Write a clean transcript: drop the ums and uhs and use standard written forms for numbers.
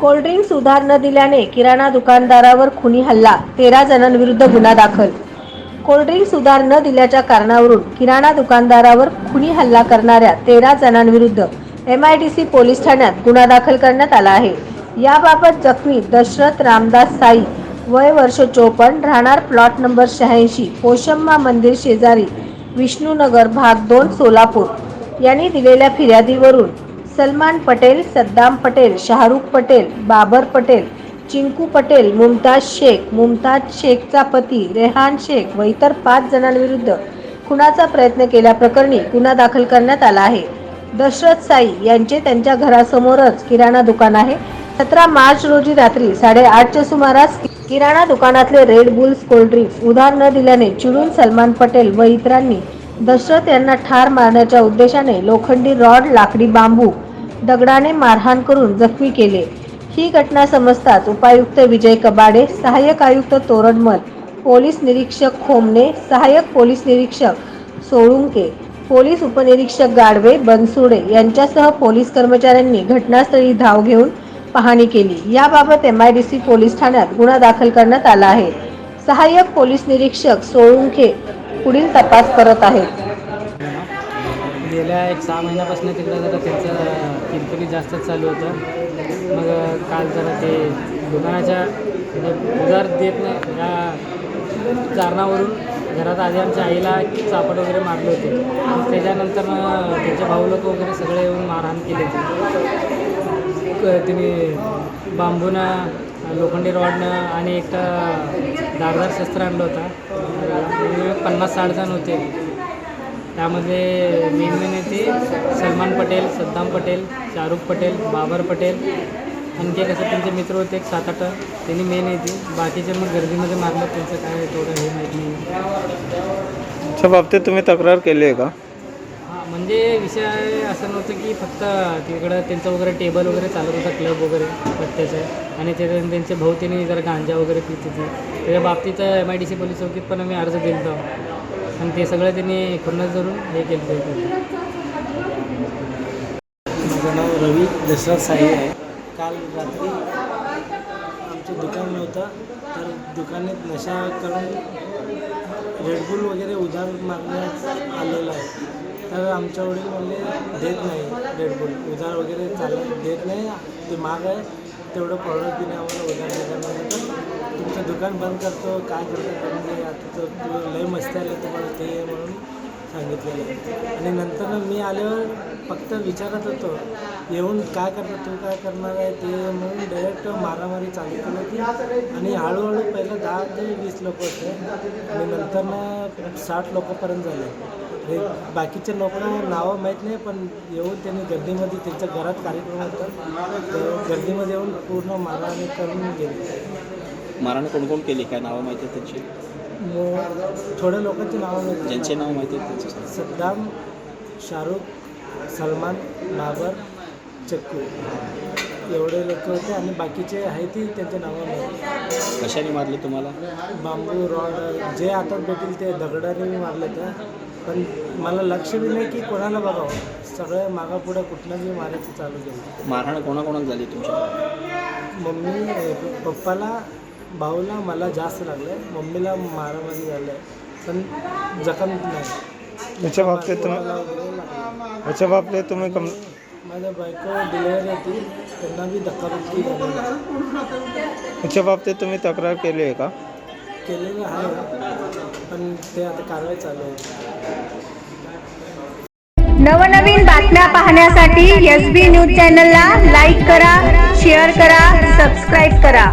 Cold drinks उधार न दिल्याने किराणा दुकानदारावर खुनी हल्ला, 13 जणांविरुद्ध गुन्हा दाखल. कोल्ड्रिंक्स उधार न दिल्याच्या कारणावरून किराणा दुकानदारावर खुनी हल्ला करणाऱ्या 13 जणांविरुद्ध MIDC पोलीस ठाण्यात गुन्हा दाखल करण्यात आला आहे. याबाबत जखमी दशरथ रामदास साई, वय वर्ष 54, राहणार प्लॉट नंबर 86, पोशम्मा मंदिर शेजारी, विष्णुनगर, भाग 2, सोलापूर यांनी दिलेल्या फिर्यादीवरून सलमान पटेल, सद्दाम पटेल, शाहरुख पटेल, बाबर पटेल, चिंकू पटेल, मुमताज शेखचा पती रेहान शेख व इतर 5 जणांविरुद्ध खुनाचा प्रयत्न केल्याप्रकरणी गुन्हा दाखल करण्यात आला आहे. दशरथ साई यांचे त्यांच्या घरासमोरच किराणा दुकान आहे. 17 मार्च रोजी रात्री 8:30च्या सुमारास किराणा दुकानातले रेड बुल्स कोल्ड्रिंक्स उधार न दिल्याने चिडून सलमान पटेल व इतरांनी दशरथ यांना ठार मारण्याच्या उद्देशाने लोखंडी रॉड, लाकडी बांबू, दगडाने मारहाण करून जखमी केले. ही घटना समजताच उपायुक्त विजय कबाडे, सहाय्यक आयुक्त तोरडमल, पोलीस निरीक्षक खोमने, सहाय्यक पोलीस निरीक्षक सोळुंके, पोलीस उपनिरीक्षक गाडवे, बनसोडे यांच्यासह पोलीस कर्मचाऱ्यांनी घटनास्थळी धाव घेऊन पाहणी केली. याबाबत MIDC पोलीस ठाण्यात गुन्हा दाखल करण्यात आला आहे. सहाय्यक पोलीस निरीक्षक सोळुंके पुढील तपास करत आहेत. गेल्या 6 महिन्यापासून तिकडे जरा त्यांचं किरकिरी जास्तच चालू होतं. मग काल जरा ते दुकानाच्या उधार देत नाही या कारणावरून घरात आधी आमच्या आईला चापट वगैरे मारले होते. त्याच्यानंतर त्यांचे भाऊ लोक वगैरे सगळे येऊन मारहाण केली. तिने बांबूनं, लोखंडी रॉडनं आणि एक धारदार शस्त्र आणलं होता. 50-60 जण होते. त्यामध्ये मेन ते सलमान पटेल, सद्दाम पटेल, शाहरुख पटेल, बाबर पटेल, आणखी कसं त्यांचे मित्र होते 7-8, त्यांनी मेन येते. बाकीचे मग गर्दीमध्ये मारलं. त्यांचं काय थोडं हे माहीत नाही. त्या बाबतीत तुम्ही तक्रार केली आहे का? हां, म्हणजे विषय असं नव्हतं की फक्त तिकडं त्यांचं वगैरे टेबल वगैरे चालत होता, क्लब वगैरे पत्त्याचं, आणि त्यांचे भाऊ त्यांनी जरा गांजा वगैरे पित होते. त्याच्या बाबतीत MIDC पोलीस चौकीत पण आम्ही अर्ज दिला होता आणि ते सगळं त्यांनी खुन्नस धरून हे केलं होतं. माझं नाव रवी दशरथ साई आहे. काल रात्री आमचं दुकान नव्हतं, तर दुकानात नशा करून रेडबुल वगैरे उधार मागण्यात आलेलं आहे. तर आमच्या वडील म्हणले देत नाही, रेडबुल उधार वगैरे चालत देत नाही, ते महाग आहे, तेवढं प्रॉडक्ट दिले आम्हाला उधार देताना, तर तुमचं दुकान बंद करतो, काय करतो म्हणजे आता तर तुला लय मस्ती आली तुम्हाला ते म्हणून सांगितलेलं. आणि नंतर मी आल्यावर फक्त विचारत होतो येऊन काय करतो, तू काय करणार आहे ते म्हणून डायरेक्ट मारामारी चालू केली होती. आणि हळूहळू पहिलं 10 ते 20 लोक होते आणि नंतर 60 लोकांपर्यंत झाले. हे बाकीच्या लोकांना नावं माहीत नाही, पण येऊन त्यांनी गर्दीमध्ये त्यांच्या घरात कार्यक्रम होता, तर गर्दीमध्ये येऊन पूर्ण मारहाण करून गेले. मारहाण कोण केली, काय नावं माहिती आहेत त्यांची? थोड्या लोकांची नावं माहिती, ज्यांची नावं माहिती आहेत त्यांची सद्दाम, शाहरुख, सलमान, बाबर, चक्कू एवढे लोक होते आणि बाकीचे आहे ती त्यांचे नावं नाही. कशाने मारले तुम्हाला? बांबू, रॉड, जे हातात भेटेल ते दगडाने मारले तर, पण मला लक्ष बी नाही की कोणाला बघावं, सगळं मागापुढं कुठलंही मारायचं चालू केलं. मारहाण कोणाकोणाला झाली तुमच्या? मम्मी, पप्पाला, भाऊला, मला जास्त लागलं, मम्मीला मारामारी झालं पण जखम नाही. याच्या बाबतीत तुम्ही माझ्या बायको डिलिव्हरी होती, त्यांना बी धक्काबुक्की झाली. याच्या बाबतीत तुम्ही तक्रार केली आहे का? केलेलं आहे, पण ते आता कारवाई चालू आहे. नवनवीन बातम्या पाहण्यासाठी SB न्यूज चॅनलला लाईक करा, शेअर करा, सबस्क्राईब करा.